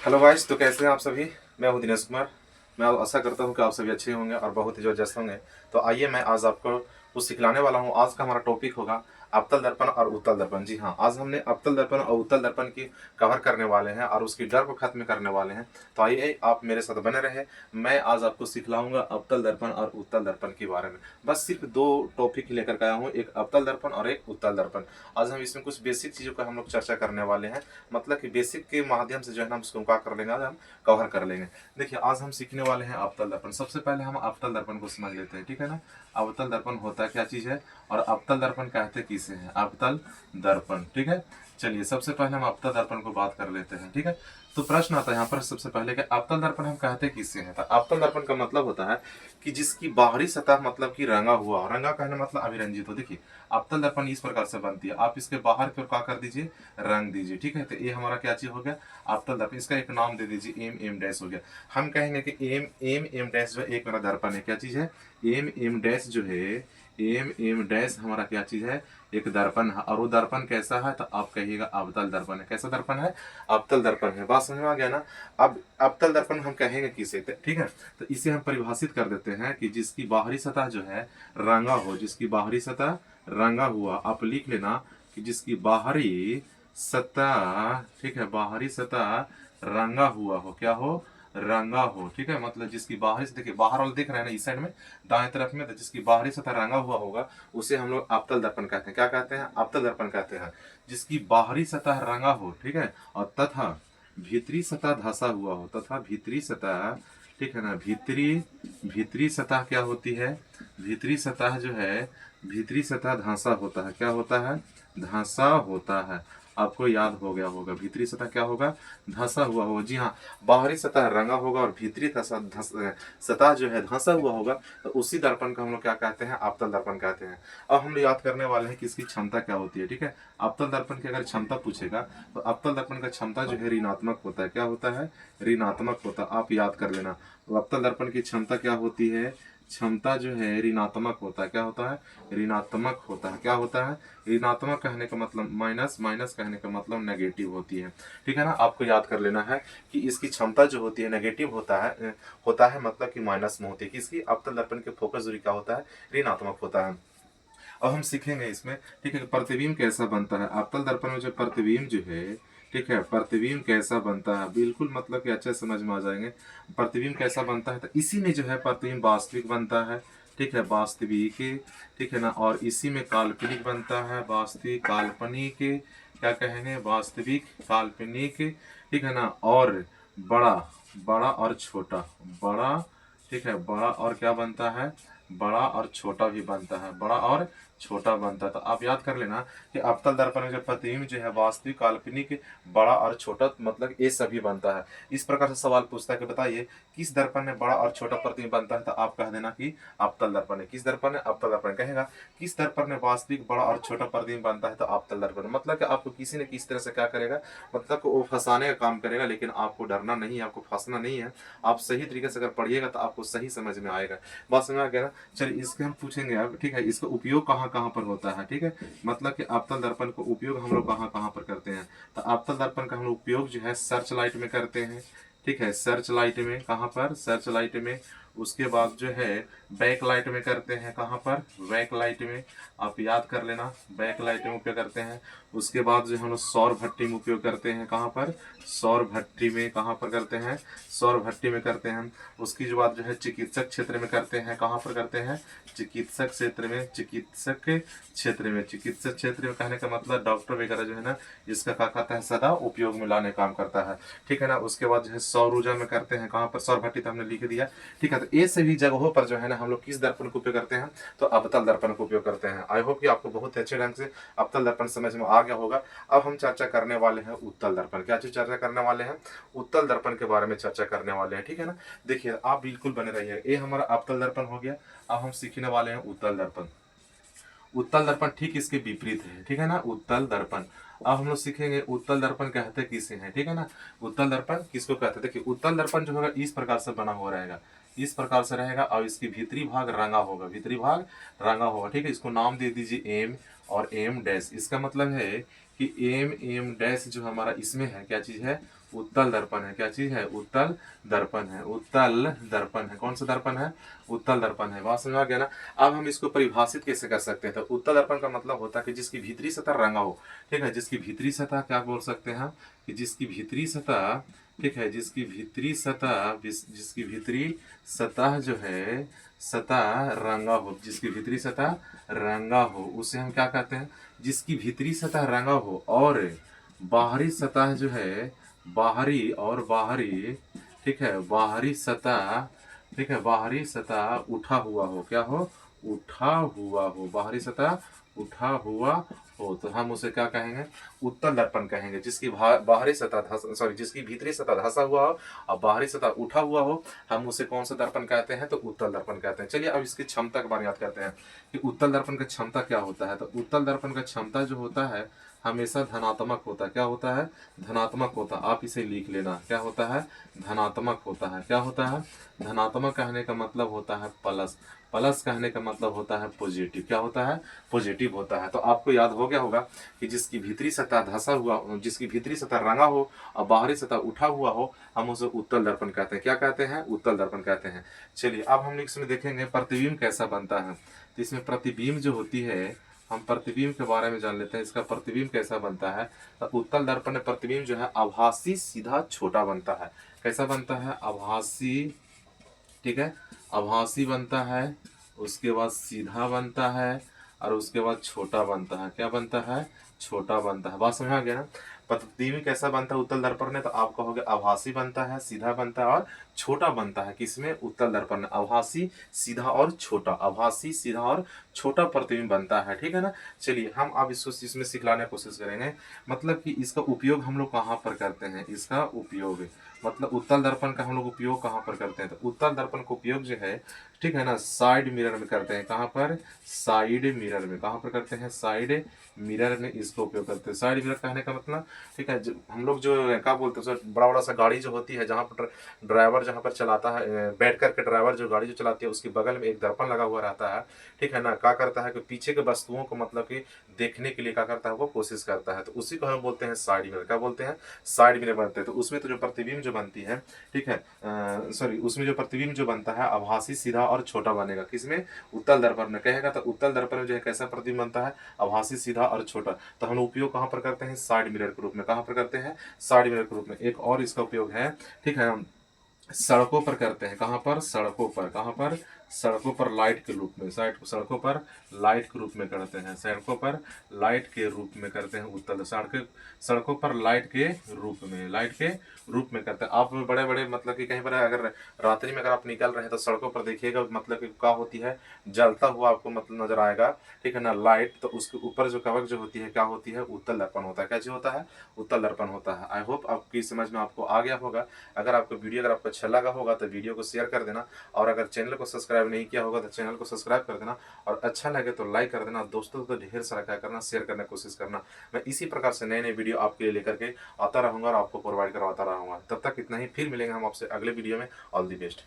Hello guys, तो कैसे हैं आप सभी। मैं हूं दिनेश कुमार। मैं आशा करता हूं कि आप सभी अच्छे होंगे और बहुत ही जबरदस्त होंगे। तो आइए मैं आज आपको कुछ सिखलाने वाला हूं। आज का हमारा टॉपिक होगा अवतल दर्पण और उत्तल दर्पण। जी हाँ, आज हमने अवतल दर्पण और उत्तल दर्पण की कवर करने वाले हैं और उसकी डर को खत्म करने वाले हैं। तो आइए आप मेरे साथ बने रहे। मैं आज आपको सिखलाऊंगा अवतल दर्पण और उत्तल दर्पण के बारे में। बस सिर्फ दो टॉपिक लेकर के आया हूँ, एक अवतल दर्पण और एक उत्तल दर्पण। आज हम इसमें कुछ बेसिक चीज़ों का हम लोग चर्चा करने वाले हैं। मतलब कि बेसिक के माध्यम से जो है ना हम उसको क्या कर लेंगे, आज हम कवर कर लेंगे। देखिए, आज हम सीखने वाले हैं अवतल दर्पण। सबसे पहले हम अवतल दर्पण को समझ लेते हैं, ठीक है ना। अवतल दर्पण होता क्या चीज है और अवतल दर्पण कहते किसे हैं। अवतल दर्पण, ठीक है। चलिए सबसे पहले हम अवतल दर्पण को बात कर लेते हैं, ठीक है। तो प्रश्न आता है यहाँ पर सबसे पहले कि अवतल दर्पण हम कहते किससे हैं। तो अवतल दर्पण का मतलब होता है कि जिसकी बाहरी सतह मतलब कि रंगा हुआ हो। रंगा कहने मतलब अभिरंजित हो। देखिए, अवतल दर्पण इस प्रकार से बनती है। आप इसके बाहर की ओर क्या कर दीजिए, रंग दीजिए, ठीक है। तो ये हमारा क्या चीज हो गया, अवतल दर्पण। इसका एक नाम दे दीजिए, एम एम डैश हो गया। हम कहेंगे कि एम एम एम डैश जो है एक मेरा दर्पण है। क्या चीज है, एम एम डैश जो है, एम एम डैश हमारा क्या चीज है, एक दर्पण है। और वो दर्पण कैसा है, तो आप कहिएगा अवतल दर्पण है। कैसा दर्पण है, अवतल दर्पण है। बात समझ में आ गया ना। अब अवतल दर्पण हम कहेंगे किसे, ठीक है। तो इसे हम परिभाषित कर देते हैं कि जिसकी बाहरी सतह जो है रंगा हो। जिसकी बाहरी सतह रंगा हुआ, आप लिख लेना कि जिसकी बाहरी सतह, ठीक है, बाहरी सतह रंगा हुआ हो। क्या हो, रंगा हो, ठीक है। मतलब जिसकी बाहरी से, देखिए बाहर वाला दिख रहा है ना इस साइड में दाएं तरफ में, तो जिसकी बाहरी सतह रंगा हुआ होगा उसे हम लोग अवतल दर्पण कहते हैं। क्या कहते हैं, अवतल दर्पण कहते हैं। जिसकी बाहरी सतह रंगा हो, ठीक है, और तथा भीतरी सतह धंसा हुआ हो। तथा भीतरी सतह, ठीक है ना, भीतरी भीतरी सतह क्या होती है, भीतरी सतह जो है, भीतरी सतह धंसा होता है। क्या होता है, धंसा होता है। आपको याद हो गया होगा, भीतरी सतह क्या होगा, धंसा हुआ होगा। जी हाँ, बाहरी सतह रंगा होगा और भीतरी सतह जो है धंसा हुआ होगा, तो उसी दर्पण को हम लोग क्या कहते हैं, अवतल दर्पण कहते हैं। अब हम लोग याद करने वाले हैं कि इसकी क्षमता क्या होती है, ठीक है। अवतल दर्पण की अगर क्षमता पूछेगा तो अवतल दर्पण का क्षमता जो है ऋणात्मक होता है। क्या होता है, ऋणात्मक होता है। आप याद कर लेना। तो अवतल दर्पण की क्षमता क्या होती है, क्षमता जो है ऋणात्मक होता है। क्या होता है, ऋणात्मक होता है। क्या होता है, ऋणात्मक कहने का मतलब माइनस, माइनस कहने का मतलब नेगेटिव होती है, ठीक है ना। आपको याद कर लेना है कि इसकी क्षमता जो होती है नेगेटिव होता है मतलब कि माइनस में होती है। किसकी, अवतल दर्पण के फोकस दूरी क्या होता है, ऋणात्मक होता है। अब हम सीखेंगे इसमें, ठीक है, प्रतिबिंब कैसा बनता है। अवतल दर्पण में जो प्रतिबिंब जो है, ठीक है, प्रतिबिंब कैसा बनता है, बिल्कुल मतलब कि अच्छे समझ में आ जाएंगे। प्रतिबिंब कैसा बनता है, तो इसी में जो है प्रतिबिंब वास्तविक बनता है, ठीक है, वास्तविक, ठीक है ना। और इसी में काल्पनिक बनता है, वास्तविक, काल्पनिक, क्या कहेंगे, वास्तविक, काल्पनिक, ठीक है ना। और बड़ा, बड़ा और छोटा, बड़ा, ठीक है, बड़ा और क्या बनता है, बड़ा और छोटा भी बनता है, बड़ा और छोटा बनता है। तो आप याद कर लेना कि अवतल दर्पण में जो प्रतिबिंब जो है वास्तविक, काल्पनिक, बड़ा और छोटा, मतलब ये सभी बनता है। इस प्रकार से सवाल पूछता है कि बताइए किस दर्पण में बड़ा और छोटा प्रतिबिंब बनता है, तो आप कह देना कि अवतल दर्पण है। किस दर्पण है, अवतल दर्पण। कहेगा किस दर्पण में वास्तविक, बड़ा और छोटा प्रतिबिंब बनता है, तो अवतल दर्पण। मतलब कि आपको किसी न किसी तरह से क्या करेगा, मतलब कि वो फंसाने का काम करेगा, लेकिन आपको डरना नहीं है, आपको फंसना नहीं है। आप सही तरीके से अगर पढ़िएगा तो आपको सही समझ में आएगा। बात समझ में आ गया ना। चलिए इसके हम पूछेंगे अब, ठीक है, इसका उपयोग कहाँ कहाँ पर होता है, ठीक है। मतलब कि अवतल दर्पण को उपयोग हम लोग कहाँ कहाँ पर करते हैं। तो अवतल दर्पण का हम लोग उपयोग जो है सर्च लाइट में करते हैं, ठीक है। सर्च लाइट में, कहाँ पर, सर्च लाइट में। उसके बाद जो है बैक लाइट में करते हैं। कहाँ पर, बैक लाइट में। आप याद कर लेना, बैक लाइट में उपयोग करते हैं। उसके बाद जो हम लोग सौर भट्टी में उपयोग करते हैं। कहाँ पर, सौर भट्टी में। कहाँ पर करते हैं, सौर भट्टी में करते हैं। उसकी जो बात जो है चिकित्सक क्षेत्र में करते हैं। कहाँ पर करते हैं, चिकित्सक क्षेत्र में। चिकित्सक क्षेत्र में, चिकित्सक क्षेत्र में कहने का मतलब डॉक्टर वगैरह जो है ना, इसका क्या कहता है, सदा उपयोग में लाने काम करता है, ठीक है ना। उसके बाद जो है सौर ऊर्जा में करते हैं। कहाँ पर, सौर भट्टी तो हमने लिख दिया, ठीक है। तो ये सभी जगहों पर जो है ना हम लोग किस दर्पण को उपयोग करते हैं, तो अवतल दर्पण को उपयोग करते हैं। आई होप कि आपको बहुत अच्छे ढंग से अवतल दर्पण समझ में आ गया होगा। अब हम चर्चा करने वाले हैं उत्तल दर्पण। क्या चीज चर्चा करने वाले हैं, उत्तल दर्पण के बारे में चर्चा करने वाले हैं, ठीक है ना। देखिए आप बिल्कुल बने रहिए। ये हमारा अवतल दर्पण हो गया। अब हम सीखने वाले हैं उत्तल दर्पण। उत्तल दर्पण ठीक इसके विपरीत है, ठीक है ना, उत्तल दर्पण। अब हम लोग सीखेंगे उत्तल दर्पण कहते किसे हैं, ठीक है ना। उत्तल दर्पण किसको कहते हैं। देखिए उत्तल दर्पण जो होगा इस प्रकार से बना हुआ रहेगा, इस प्रकार से रहेगा। और इसकी भीतरी भाग रंगा होगा, भीतरी भाग रंगा होगा, ठीक है। इसको नाम दे दीजिए एम और एम डैश। इसका मतलब है कि एम एम डैश जो हमारा इसमें है क्या चीज है, उत्तल दर्पण है। क्या चीज है? उत्तल दर्पण है। उत्तल दर्पण है। कौन सा दर्पण है? उत्तल दर्पण है। बात समझ आ गया ना। अब हम इसको परिभाषित कैसे कर सकते हैं? तो उत्तल दर्पण का मतलब होता है कि जिसकी भीतरी सतह रंगा हो। ठीक है, जिसकी भीतरी सतह क्या बोल सकते हैं कि जिसकी भीतरी सतह, ठीक है, जिसकी भीतरी सतह, जिसकी भीतरी सतह जो है सतह रंगा हो, जिसकी भीतरी सतह रंगा हो उसे हम क्या कहते हैं? जिसकी भीतरी सतह रंगा हो और बाहरी सतह जो है, बाहरी और बाहरी, ठीक है, बाहरी सतह, ठीक है, बाहरी सतह उठा हुआ हो। क्या हो? उठा हुआ हो। बाहरी सतह उठा हुआ हो तो हम उसे क्या कहेंगे? उत्तल दर्पण कहेंगे। जिसकी बाहरी सतह सॉरी जिसकी भीतरी सतह धंसा हुआ हो और बाहरी सतह उठा हुआ हो, हम उसे कौन सा दर्पण कहते हैं? तो उत्तल दर्पण कहते हैं। चलिए अब इसकी क्षमता के बारे में याद करते हैं कि उत्तल दर्पण का क्षमता क्या होता है। तो उत्तल दर्पण का क्षमता जो होता है हमेशा धनात्मक होता है। क्या होता है? धनात्मक होता है। आप इसे लिख लेना। क्या होता है? धनात्मक होता है। क्या होता है? धनात्मक कहने का मतलब होता है प्लस, प्लस कहने का मतलब होता है पॉजिटिव। क्या होता है? पॉजिटिव होता है। तो आपको याद हो गया होगा कि जिसकी भीतरी सतह धंसा हुआ, जिसकी भीतरी सतह रंगा हो और बाहरी सतह उठा हुआ हो, हम उसे उत्तल दर्पण कहते हैं। क्या कहते हैं? उत्तल दर्पण कहते हैं। चलिए अब हम इसमें देखेंगे प्रतिबिंब कैसा बनता है। तो इसमें प्रतिबिंब जो होती है, हम प्रतिबिंब के बारे में जान लेते हैं। इसका प्रतिबिंब कैसा बनता है। तो उत्तल दर्पण में प्रतिबिंब जो है आभासी सीधा छोटा बनता है। कैसा बनता है? आभासी, ठीक है, आभासी बनता है, उसके बाद सीधा बनता है और उसके बाद छोटा बनता है। क्या बनता है? छोटा बनता है। बात समझ आ गया ना। प्रतिबिंब कैसा बनता है उत्तल दर्पण में? तो आप कहोगे आभासी बनता है, सीधा बनता है और छोटा बनता है। किसमें? उत्तल दर्पण में आभासी, सीधा और छोटा, आभासी, सीधा और छोटा प्रतिबिंब बनता है। ठीक है ना। चलिए हम अब इसको इसमें सिखलाने की कोशिश करेंगे। मतलब कि इसका उपयोग हम लोग कहाँ पर करते हैं? इसका उपयोग मतलब उत्तल दर्पण का हम लोग उपयोग कहाँ पर करते हैं? तो उत्तल दर्पण का उपयोग जो है, ठीक है ना, साइड मिरर में करते हैं। कहाँ पर? साइड मिरर में। कहाँ पर करते हैं? साइड मिरर में इसको उपयोग करते हैं। साइड मिरर कहने का मतलब, ठीक है, हम लोग जो क्या बोलते हैं सर, बड़ा बड़ा सा गाड़ी जो होती है जहाँ पर ड्राइवर जहाँ पर चलाता है, बैठ करके ड्राइवर जो गाड़ी जो चलाती है उसके बगल में एक दर्पण लगा हुआ रहता है। ठीक है ना। क्या करता है कि पीछे के वस्तुओं को मतलब कि देखने के लिए क्या करता है, वो कोशिश करता है। तो उसी को हम बोलते हैं साइड मिरर। क्या बोलते हैं? साइड मिरर बनते हैं। तो उसमें तो जो प्रतिबिंब जो बनती है, ठीक है, सॉरी, उसमें जो प्रतिबिंब जो बनता है आभासी, सीधा और छोटा बनेगा। किसमें? उत्तल दर्पण में। कहेगा तो उत्तल दर्पण में जो है कैसा प्रतिबिंब बनता है? आभासी, सीधा और छोटा। तो हम उपयोग कहाँ पर करते हैं? साइड मिरर के रूप में। कहाँ पर करते हैं? साइड मिरर के रूप में। एक और इसका उपयोग है, ठीक है, सड़कों पर करते हैं। कहाँ पर? सड़कों पर। कहाँ पर? सड़कों पर लाइट के रूप में। सड़कों पर लाइट के रूप में करते हैं। सड़कों पर लाइट के रूप में करते हैं उत्तल। सड़कों पर लाइट के रूप में, लाइट के रूप में करते हैं। आप बड़े बड़े मतलब कि कहीं पर अगर रात्रि में अगर आप निकल रहे हैं तो सड़कों पर देखिएगा, मतलब कि क्या होती है, जलता हुआ आपको मतलब नजर आएगा। ठीक है ना, लाइट। तो उसके ऊपर जो कवच जो होती है क्या होती है? उत्तल दर्पण होता है। क्या चीज होता है? उत्तल दर्पण होता है। आई होप आपकी समझ में आपको आ गया होगा। अगर आपको वीडियो अगर आपको अच्छा लगा होगा तो वीडियो को शेयर कर देना, और अगर चैनल को सब्सक्राइब नहीं किया होगा तो चैनल को सब्सक्राइब कर देना, और अच्छा लगे तो लाइक कर देना। दोस्तों तो ढेर सारा क्या करना, शेयर करने की कोशिश करना। मैं इसी प्रकार से नए नए वीडियो आपके लिए लेकर के आता रहूँगा और आपको प्रोवाइड करवाता रहूँगा। तब तक इतना ही, फिर मिलेंगे हम आपसे अगले वीडियो में। All the best.